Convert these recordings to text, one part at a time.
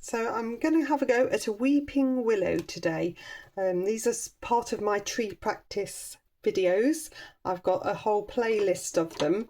So I'm going to have a go at a weeping willow today. These are part of my tree practice videos. I've got a whole playlist of them,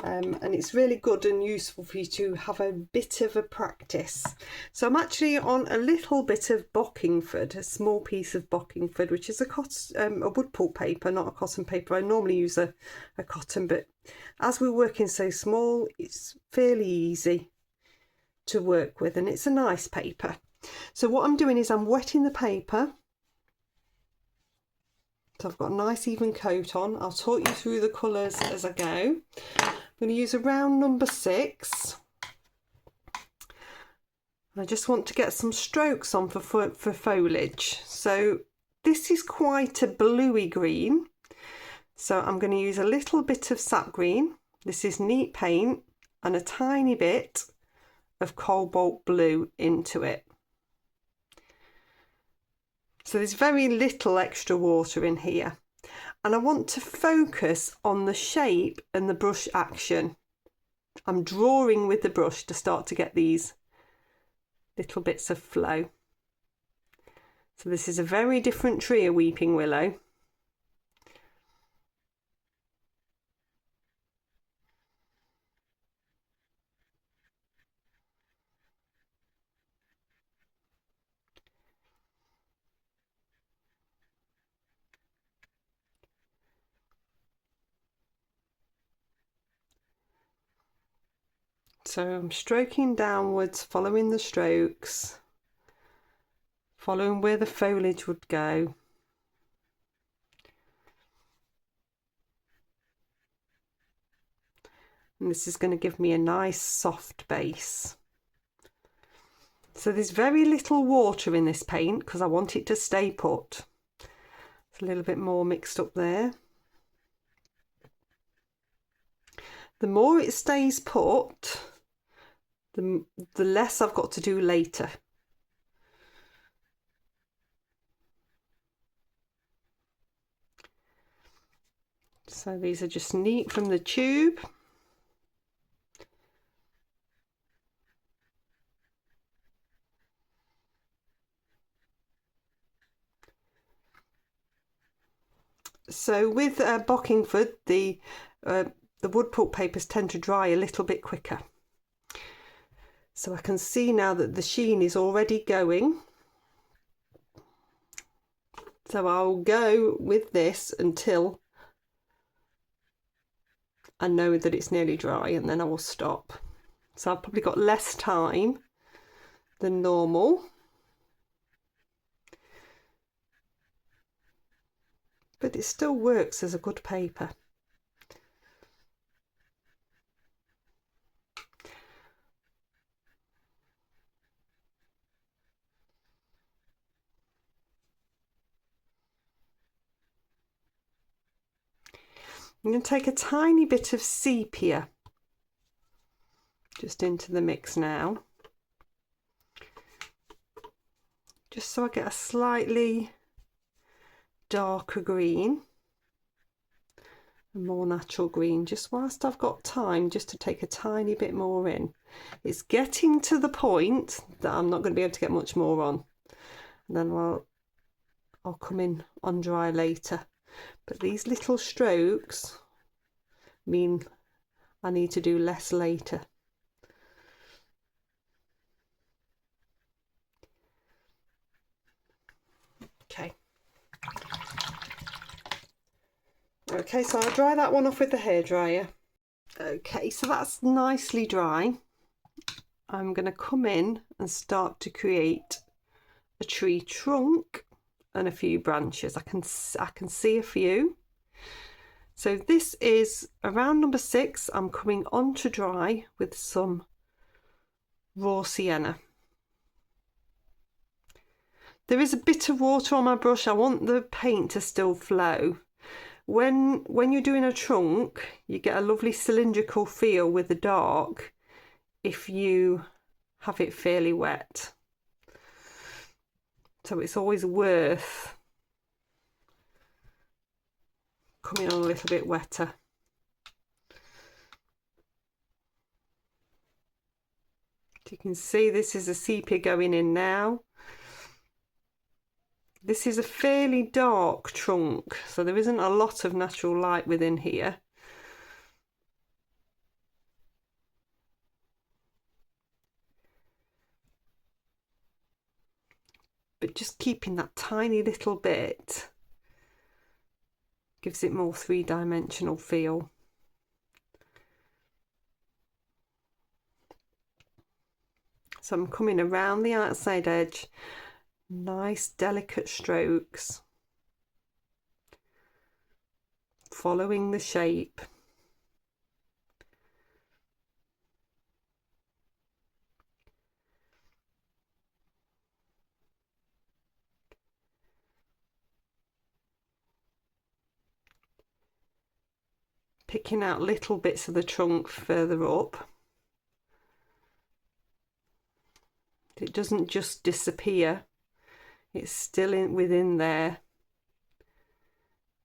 and it's really good and useful for you to have a bit of a practice. So I'm actually on a little bit of Bockingford, a small piece of Bockingford, which is a wood pulp paper, not a cotton paper. I normally use a cotton, but as we're working so small, it's fairly easy to work with, and it's a nice paper. So what I'm doing is I'm wetting the paper, so I've got a nice even coat on. I'll talk you through the colours as I go. I'm going to use a round number 6. I just want to get some strokes on for foliage. So this is quite a bluey green, so I'm going to use a little bit of sap green. This is neat paint, and a tiny bit of cobalt blue into it. So there's very little extra water in here, and I want to focus on the shape and the brush action. I'm drawing with the brush to start to get these little bits of flow. So this is a very different tree, a weeping willow. So I'm stroking downwards, following the strokes, following where the foliage would go. And this is going to give me a nice soft base. So there's very little water in this paint because I want it to stay put. It's a little bit more mixed up there. The more it stays put, the less I've got to do later. So these are just neat from the tube. So with Bockingford, the wood pulp papers tend to dry a little bit quicker. So I can see now that the sheen is already going. So I'll go with this until I know that it's nearly dry, and then I will stop. So I've probably got less time than normal. But it still works as a good paper. I'm going to take a tiny bit of sepia just into the mix now, just so I get a slightly darker green, a more natural green, just whilst I've got time just to take a tiny bit more in. It's getting to the point that I'm not going to be able to get much more on, and then I'll come in on dry later. But these little strokes mean I need to do less later. Okay, so I'll dry that one off with the hairdryer. Okay, so that's nicely dry. I'm going to come in and start to create a tree trunk and a few branches. I can see a few. So this is around number 6. I'm coming on to dry with some raw sienna. There is a bit of water on my brush. I want the paint to still flow. When you're doing a trunk, you get a lovely cylindrical feel with the dark if you have it fairly wet. So it's always worth coming on a little bit wetter. You can see this is a sepia going in now. This is a fairly dark trunk, so there isn't a lot of natural light within here. But just keeping that tiny little bit gives it more three-dimensional feel. So I'm coming around the outside edge, nice delicate strokes, following the shape. Picking out little bits of the trunk further up. It doesn't just disappear, it's still within there.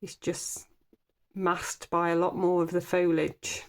It's just masked by a lot more of the foliage.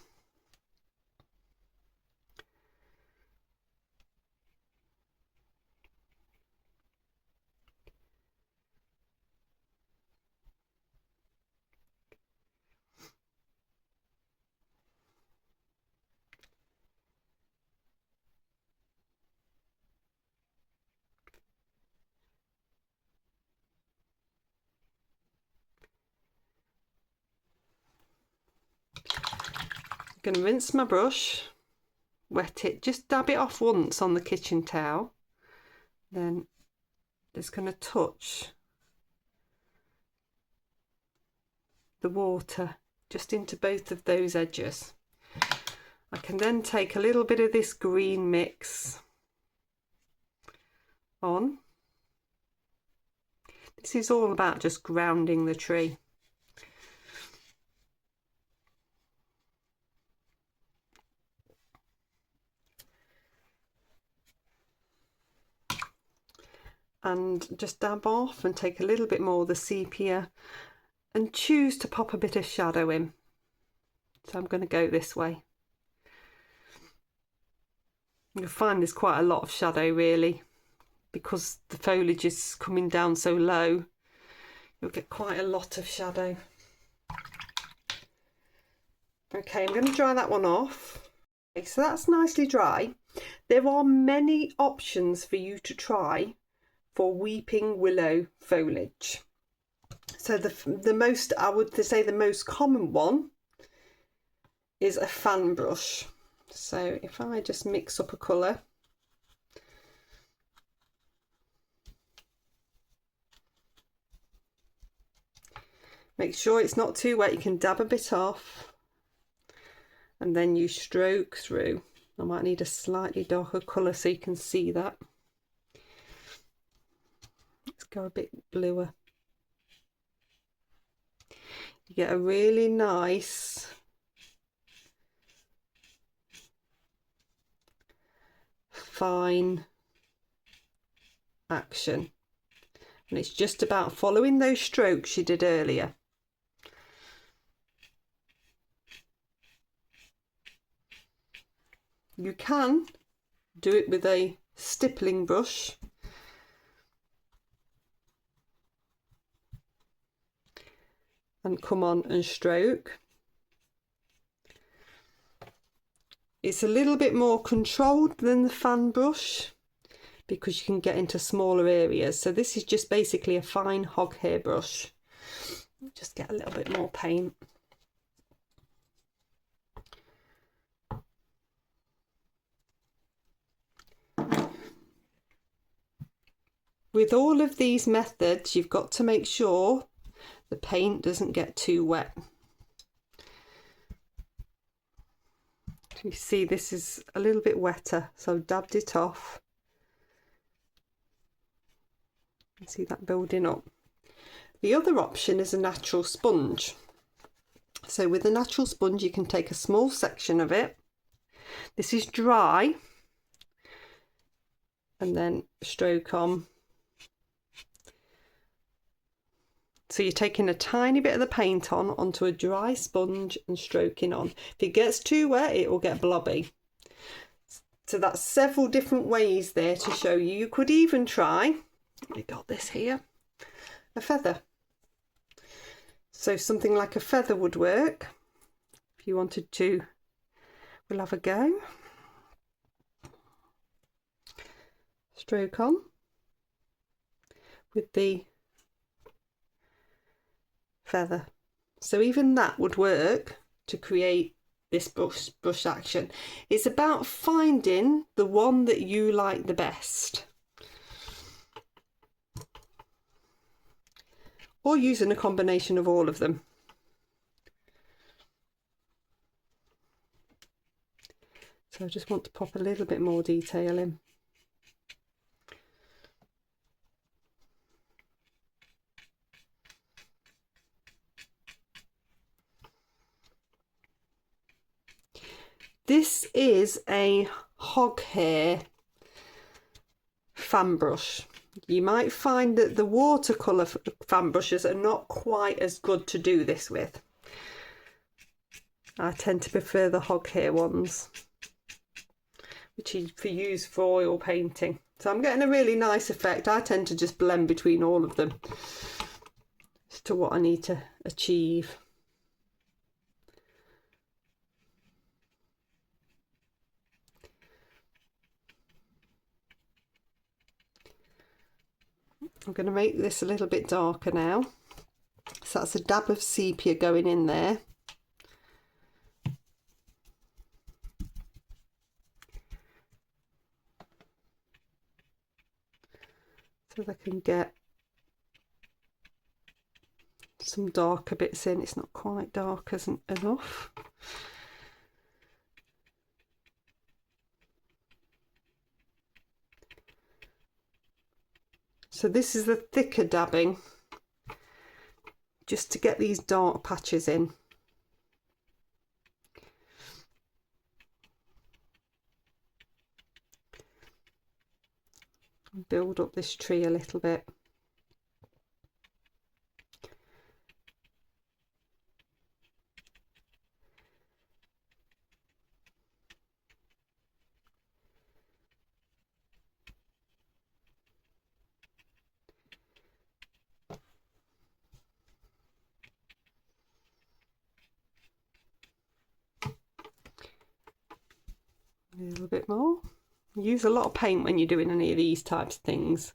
I'm going to rinse my brush, wet it, just dab it off once on the kitchen towel, then just going to touch the water just into both of those edges. I can then take a little bit of this green mix on. This is all about just grounding the tree. And just dab off and take a little bit more of the sepia and choose to pop a bit of shadow in. So I'm going to go this way. You'll find there's quite a lot of shadow really, because the foliage is coming down so low. You'll get quite a lot of shadow. Okay, I'm going to dry that one off. Okay, so that's nicely dry. There are many options for you to try for weeping willow foliage. So the most, I would say the most common one is a fan brush. So if I just mix up a colour, make sure it's not too wet, you can dab a bit off and then you stroke through. I might need a slightly darker colour so you can see that. Let's go a bit bluer. You get a really nice fine action, and it's just about following those strokes you did earlier. You can do it with a stippling brush, and come on and stroke. It's a little bit more controlled than the fan brush because you can get into smaller areas. So this is just basically a fine hog hair brush. Just get a little bit more paint. With all of these methods, you've got to make sure the paint doesn't get too wet. You see this is a little bit wetter, so I've dabbed it off. You see that building up. The other option is a natural sponge. So with a natural sponge you can take a small section of it. This is dry, and then stroke on. So you're taking a tiny bit of the paint onto a dry sponge and stroking on. If it gets too wet, it will get blobby. So that's several different ways there to show you. You could even try, we got this here, a feather. So something like a feather would work if you wanted to. We'll have a go. Stroke on with the feather. So even that would work to create this brush action. It's about finding the one that you like the best, or using a combination of all of them. So I just want to pop a little bit more detail in. This is a hog hair fan brush. You might find that the watercolour fan brushes are not quite as good to do this with. I tend to prefer the hog hair ones, which you use for oil painting. So I'm getting a really nice effect. I tend to just blend between all of them as to what I need to achieve. I'm going to make this a little bit darker now. So that's a dab of sepia going in there. So that I can get some darker bits in. It's not quite dark enough. So this is the thicker dabbing, just to get these dark patches in. Build up this tree a little bit. A little bit more. Use a lot of paint when you're doing any of these types of things.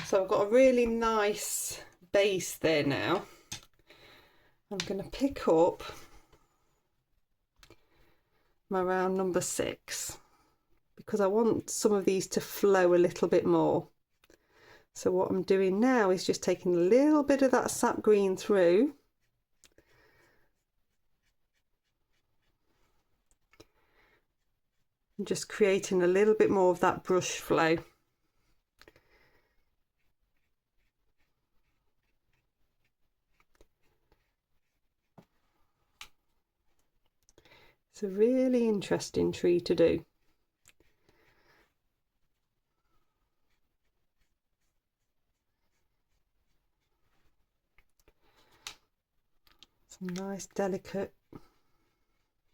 So I've got a really nice base there now. I'm going to pick up my round number 6 because I want some of these to flow a little bit more. So what I'm doing now is just taking a little bit of that sap green through, and just creating a little bit more of that brush flow. It's a really interesting tree to do. Some nice delicate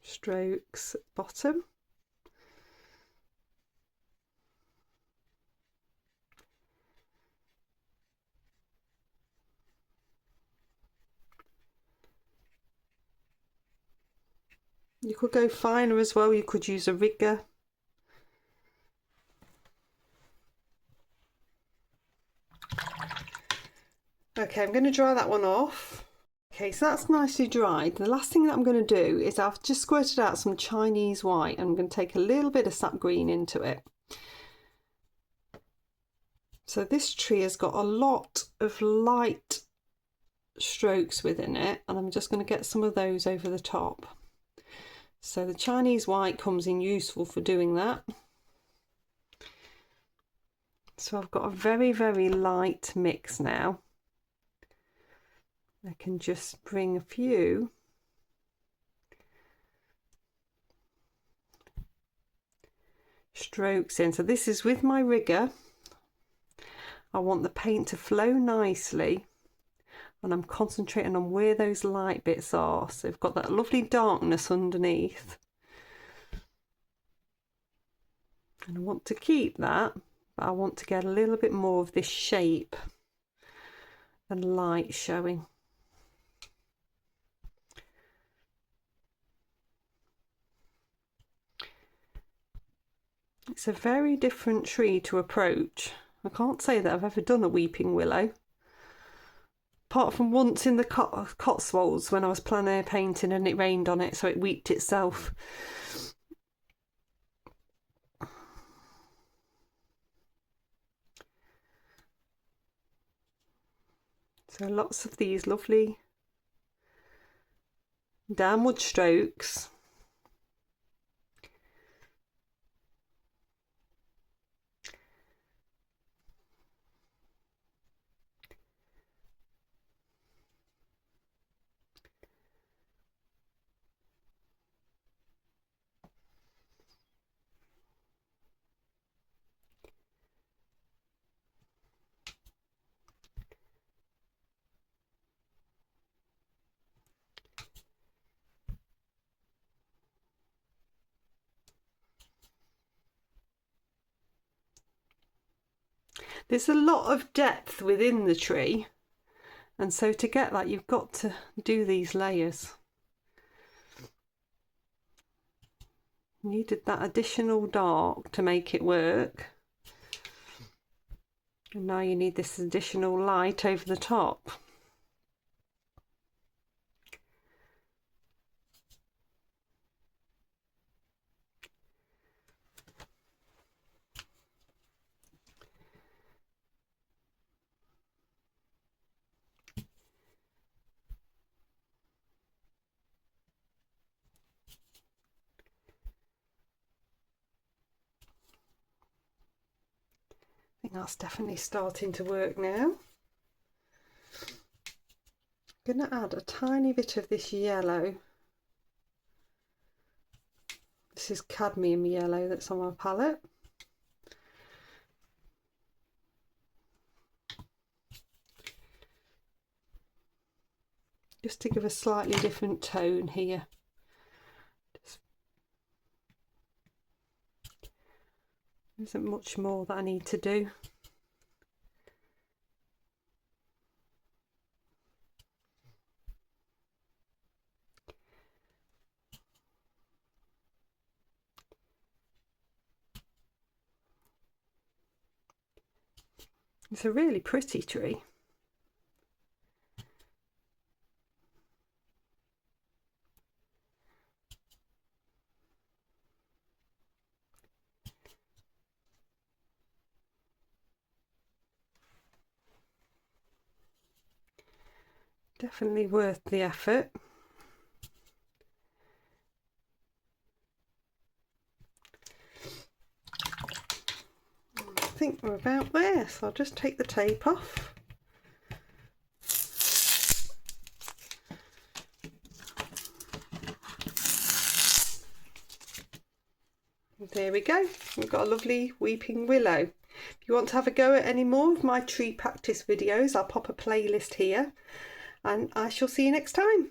strokes at the bottom. You could go finer as well, you could use a rigger. Okay, I'm going to dry that one off. Okay, so that's nicely dried. The last thing that I'm going to do is I've just squirted out some Chinese white and I'm going to take a little bit of sap green into it. So this tree has got a lot of light strokes within it, and I'm just going to get some of those over the top. So the Chinese white comes in useful for doing that. So I've got a very, very light mix now. I can just bring a few strokes in. So this is with my rigger. I want the paint to flow nicely, and I'm concentrating on where those light bits are, so we've got that lovely darkness underneath, and I want to keep that, but I want to get a little bit more of this shape and light showing. It's a very different tree to approach. I can't say that I've ever done a weeping willow, apart from once in the Cotswolds when I was plein air painting and it rained on it, so it weeped itself. So lots of these lovely downward strokes. There's a lot of depth within the tree, and so to get that you've got to do these layers. You needed that additional dark to make it work, and now you need this additional light over the top. I think that's definitely starting to work now. I'm going to add a tiny bit of this yellow. This is cadmium yellow that's on my palette. Just to give a slightly different tone here. There isn't much more that I need to do. It's a really pretty tree. Definitely worth the effort. I think we're about there, so I'll just take the tape off. There we go, we've got a lovely weeping willow. If you want to have a go at any more of my tree practice videos, I'll pop a playlist here, and I shall see you next time.